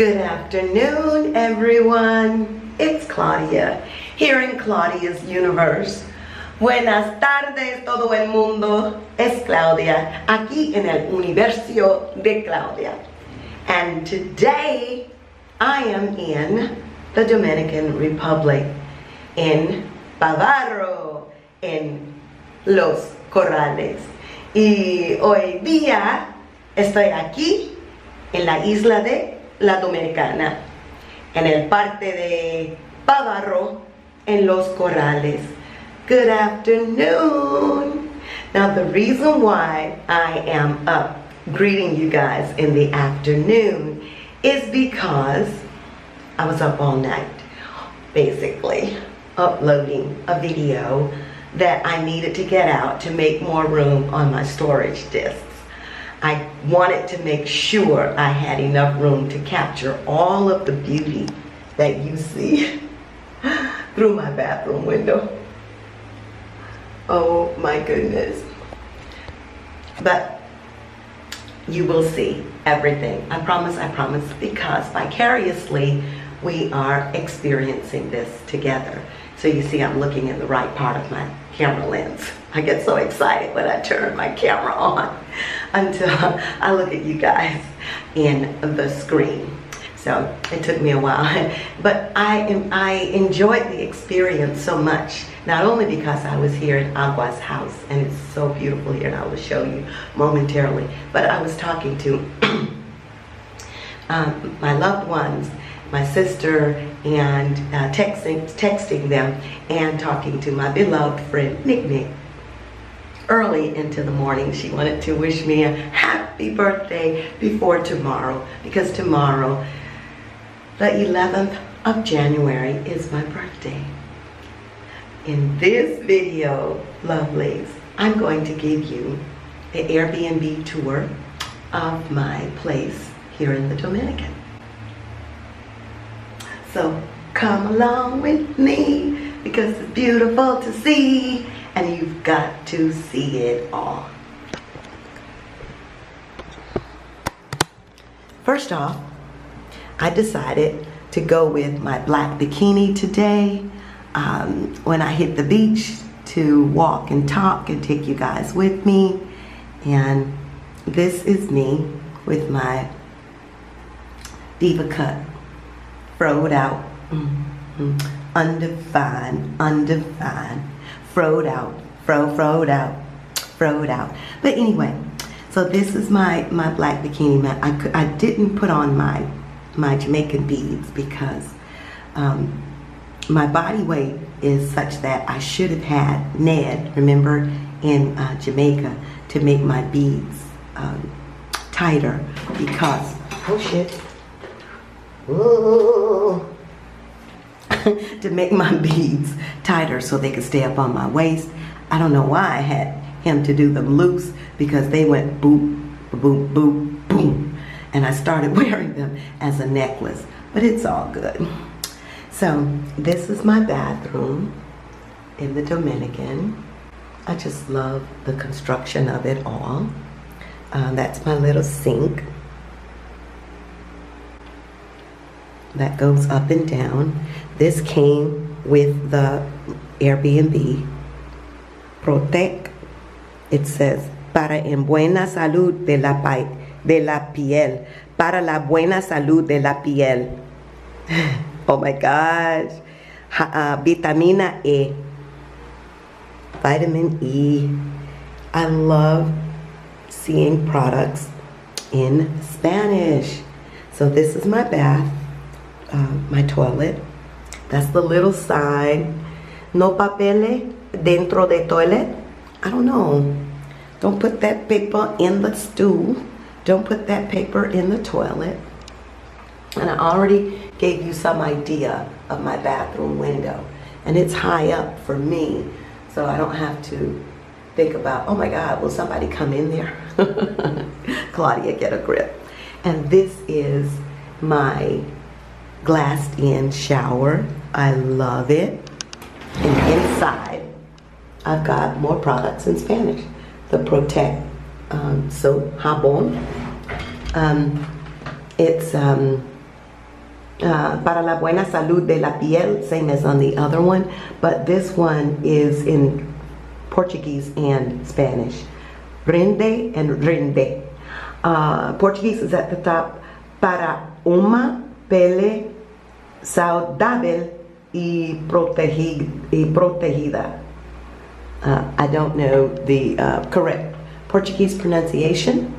Good afternoon, everyone. It's Claudia here in Claudia's Universe. Buenas tardes, todo el mundo. Es Claudia aquí en el universo de Claudia. And today I am in the Dominican Republic, in Bavaro, en Los Corrales. Y hoy día estoy aquí en la isla de la Dominicana, en el parque de Bavaro, en Los Corrales. Good afternoon. Now the reason why I am up greeting you guys in the afternoon is because I was up all night, basically uploading a video that I needed to get out to make more room on my storage disks. I wanted to make sure I had enough room to capture all of the beauty that you see through my bathroom window. Oh my goodness. But you will see everything. I promise, because vicariously we are experiencing this together. So you see I'm looking in the right part of my camera lens. I get so excited when I turn my camera on until I look at you guys in the screen. So it took me a while, but I enjoyed the experience so much, not only because I was here in Agua's house, and it's so beautiful here, and I will show you momentarily, but I was talking to my loved ones, my sister, and texting them, and talking to my beloved friend, Nick. Early into the morning, she wanted to wish me a happy birthday before tomorrow, because tomorrow, the 11th of January, is my birthday. In this video, lovelies, I'm going to give you the Airbnb tour of my place here in the Dominican. So come along with me, because it's beautiful to see, and you've got to see it all. First off, I decided to go with my black bikini today when I hit the beach, to walk and talk and take you guys with me. And this is me with my diva cut, froed out, undefined, froed out, froed out. But anyway, so this is my black bikini. I didn't put on my Jamaican beads because my body weight is such that I should have had Ned, remember, in Jamaica, to make my beads tighter, because, oh shit, ooh, to make my beads tighter so they could stay up on my waist. I don't know why I had him to do them loose, because they went boop, boop, boop, boom. And I started wearing them as a necklace, but it's all good. So this is my bathroom in the Dominican. I just love the construction of it all. That's my little sink that goes up and down. This came with the Airbnb Protect. It says, para en buena salud de la piel, para la buena salud de la piel. Oh my gosh. Vitamina E. Vitamin E. I love seeing products in Spanish. So this is my bath, my toilet. That's the little sign. No papeles dentro de toilet. I don't know. Don't put that paper in the stool. Don't put that paper in the toilet. And I already gave you some idea of my bathroom window. And it's high up for me, so I don't have to think about, oh my God, will somebody come in there? Claudia, get a grip. And this is my glassed-in shower. I love it. And inside, I've got more products in Spanish. The Protect soap, jabón. It's para la buena salud de la piel, same as on the other one, but this one is in Portuguese and Spanish. Rinde and rinde. Portuguese is at the top. Para uma pele saudável y protegida. I don't know the correct Portuguese pronunciation,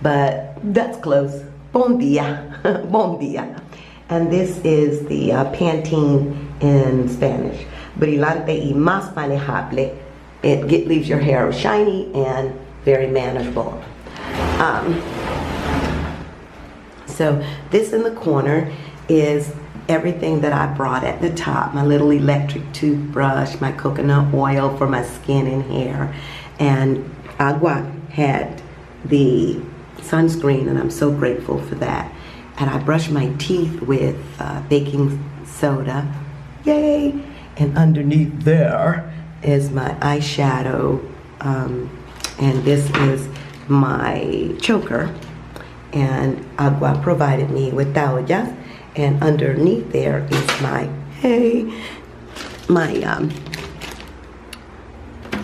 but that's close. Bom dia. Bom dia. And this is the Pantene in Spanish. Brillante y más manejable. It leaves your hair shiny and very manageable. So this in the corner is everything that I brought at the top. My little electric toothbrush, my coconut oil for my skin and hair. And Agua had the sunscreen, and I'm so grateful for that. And I brush my teeth with baking soda. Yay! And underneath there is my eyeshadow. And this is my choker. And Agua provided me with taujas. And underneath there is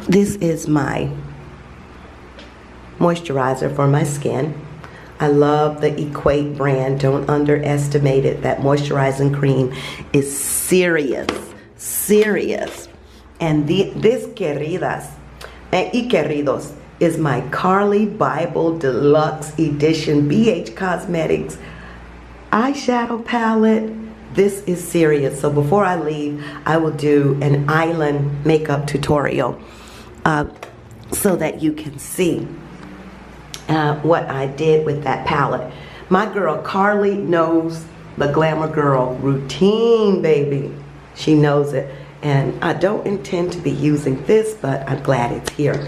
this is my moisturizer for my skin. I love the Equate brand. Don't underestimate it. That moisturizing cream is serious. And this, queridas y queridos, is my Carly Bible Deluxe Edition BH Cosmetics eyeshadow palette. This is serious. So before I leave, I will do an island makeup tutorial so that you can see what I did with that palette. My girl Carly knows the Glamour Girl routine, baby. She knows it. And I don't intend to be using this, but I'm glad it's here.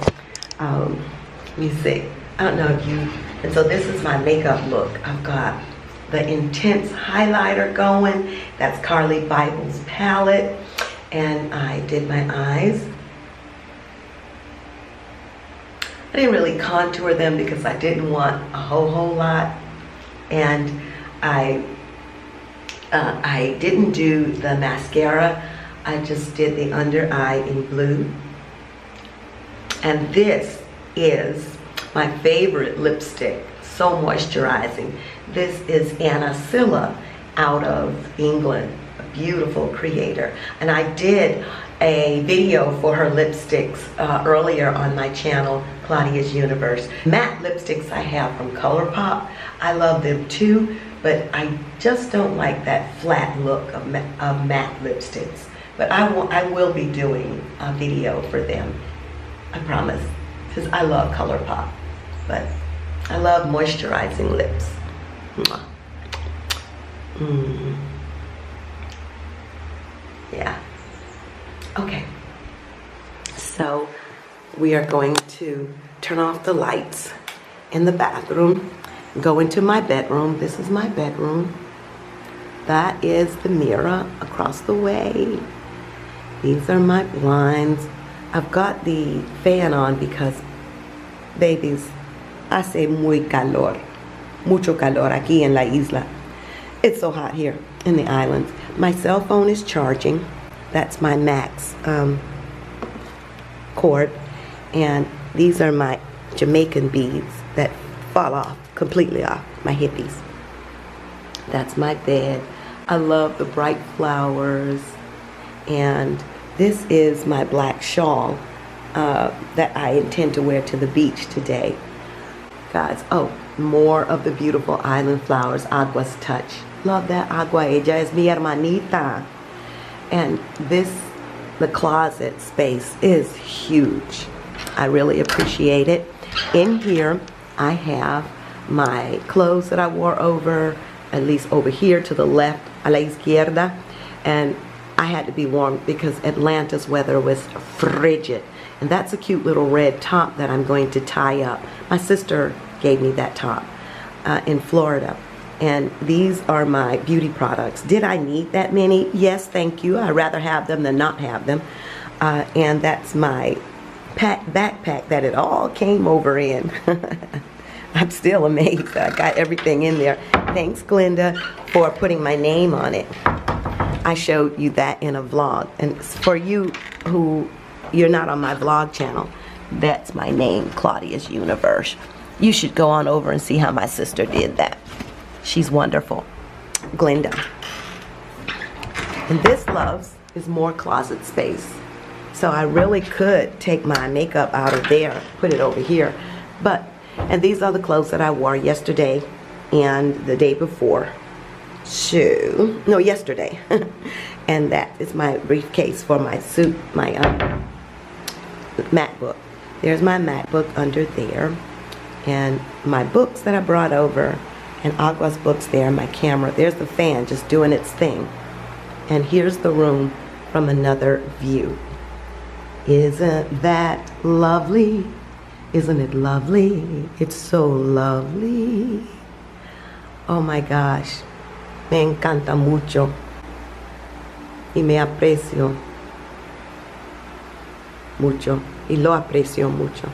Let me see. I don't know if you... And so this is my makeup look. I've got the intense highlighter going. That's Carly Bible's palette. And I did my eyes. I didn't really contour them because I didn't want a whole lot. And I didn't do the mascara. I just did the under eye in blue. And this is my favorite lipstick, so moisturizing. This is Anna Silla out of England, a beautiful creator. And I did a video for her lipsticks earlier on my channel, Claudia's Universe. Matte lipsticks I have from ColourPop. I love them too, but I just don't like that flat look of matte lipsticks. But I will be doing a video for them, I promise, because I love ColourPop. But I love moisturizing lips. Yeah. Okay. So we are going to turn off the lights in the bathroom, go into my bedroom. This is my bedroom. That is the mirror across the way. These are my blinds. I've got the fan on because, babies, hace muy calor. Mucho calor aquí en la isla. It's so hot here in the islands. My cell phone is charging. That's my Max cord. And these are my Jamaican beads that fall off, completely off, my hippies. That's my bed. I love the bright flowers. And this is my black shawl that I intend to wear to the beach today. Guys, oh, more of the beautiful island flowers, Agua's touch. Love that Agua, ella es mi hermanita. And the closet space is huge. I really appreciate it. In here, I have my clothes that I wore over, at least over here to the left, a la izquierda. And I had to be warm because Atlanta's weather was frigid. And that's a cute little red top that I'm going to tie up. My sister gave me that top in Florida. And these are my beauty products. Did I need that many? Yes, thank you. I'd rather have them than not have them. And that's my backpack that it all came over in. I'm still amazed that I got everything in there. Thanks, Glenda, for putting my name on it. I showed you that in a vlog. And for you who you're not on my vlog channel, that's my name, Claudia's Universe. You should go on over and see how my sister did that. She's wonderful. Glenda. And this, loves, is more closet space. So I really could take my makeup out of there, put it over here. And these are the clothes that I wore yesterday and the day before. No, yesterday. And that is my briefcase for my suit, my MacBook. There's my MacBook under there. And my books that I brought over, and Agua's books there, my camera. There's the fan just doing its thing. And here's the room from another view. Isn't that lovely? Isn't it lovely? It's so lovely. Oh my gosh. Me encanta mucho. Y me aprecio mucho. Y lo aprecio mucho.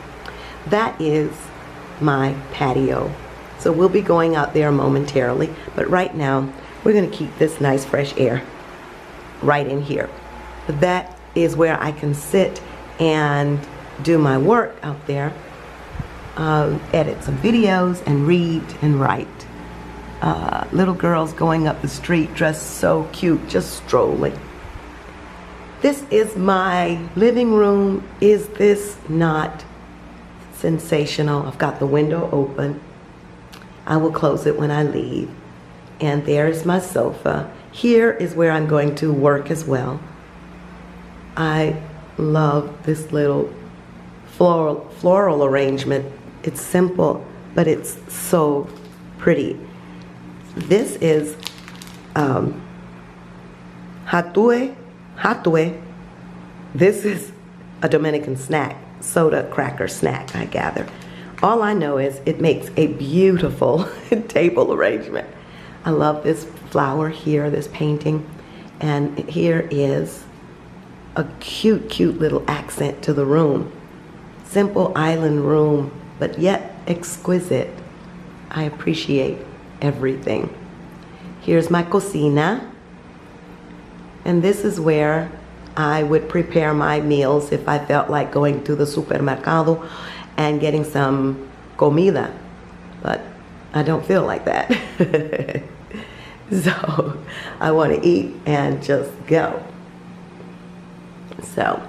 That is my patio. So we'll be going out there momentarily. But right now, we're going to keep this nice fresh air right in here. That is where I can sit and do my work out there. Edit some videos and read and write. Little girls going up the street dressed so cute, just strolling. This is my living room. Is this not sensational? I've got the window open. I will close it when I leave. And there's my sofa. Here is where I'm going to work as well. I love this little floral arrangement. It's simple, but it's so pretty. This is hatue. This is a Dominican snack, soda cracker snack, I gather. All I know is it makes a beautiful table arrangement. I love this flower here, this painting. And here is a cute, cute little accent to the room. Simple island room, but yet exquisite. I appreciate everything. Here's my cocina. And this is where I would prepare my meals if I felt like going to the supermercado and getting some comida. But I don't feel like that. So I want to eat and just go. So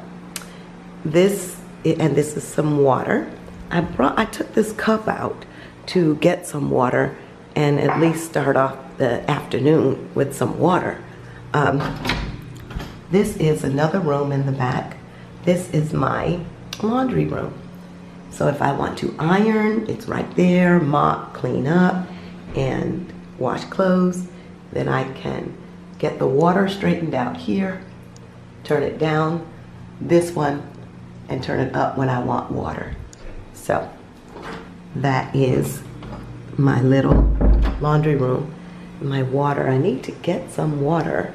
this is some water. I took this cup out to get some water and at least start off the afternoon with some water. This is another room in the back. This is my laundry room. So if I want to iron, it's right there, mop, clean up, and wash clothes. Then I can get the water straightened out here, turn it down, this one, and turn it up when I want water. So that is my little laundry room. My water, I need to get some water.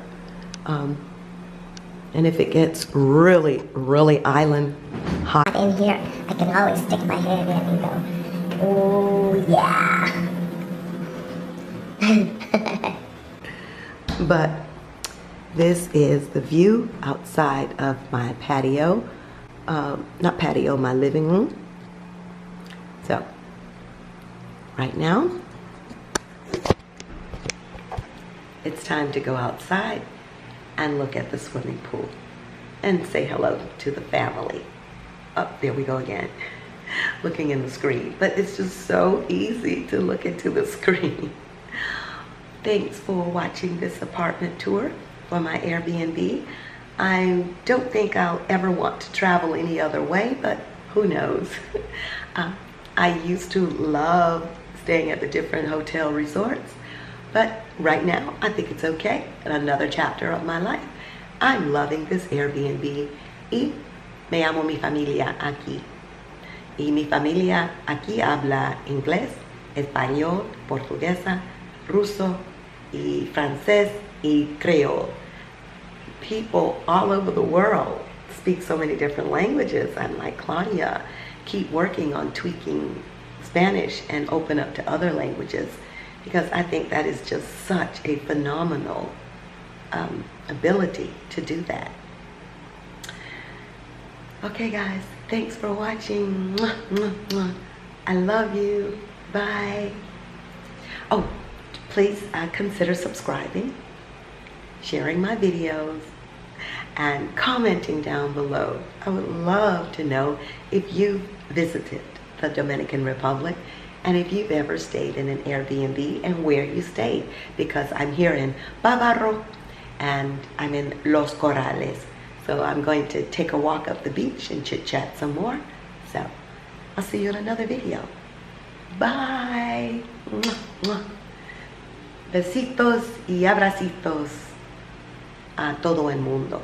And if it gets really, really island hot in here, I can always stick my hand in and go, oh yeah. But this is the view outside of my patio. Not patio, my living room. So, right now, it's time to go outside and look at the swimming pool and say hello to the family. Oh, there we go again, looking in the screen. But it's just so easy to look into the screen. Thanks for watching this apartment tour for my Airbnb. I don't think I'll ever want to travel any other way, but who knows? I used to love staying at the different hotel resorts, but right now I think it's okay. In another chapter of my life, I'm loving this Airbnb. Y me llamo mi familia aquí. Y mi familia aquí habla inglés, español, portuguesa, ruso, y francés, y creole. People all over the world speak so many different languages. I'm like, Claudia, keep working on tweaking Spanish and open up to other languages, because I think that is just such a phenomenal ability to do that. Okay guys, thanks for watching. Mwah, mwah, mwah. I love you. Bye. Oh, please consider subscribing, sharing my videos, and commenting down below. I would love to know if you visited the Dominican Republic and if you've ever stayed in an Airbnb and where you stayed, because I'm here in Bavaro and I'm in Los Corrales. So I'm going to take a walk up the beach and chit chat some more. So I'll see you in another video. Bye. Mwah, mwah. Besitos y abracitos a todo el mundo.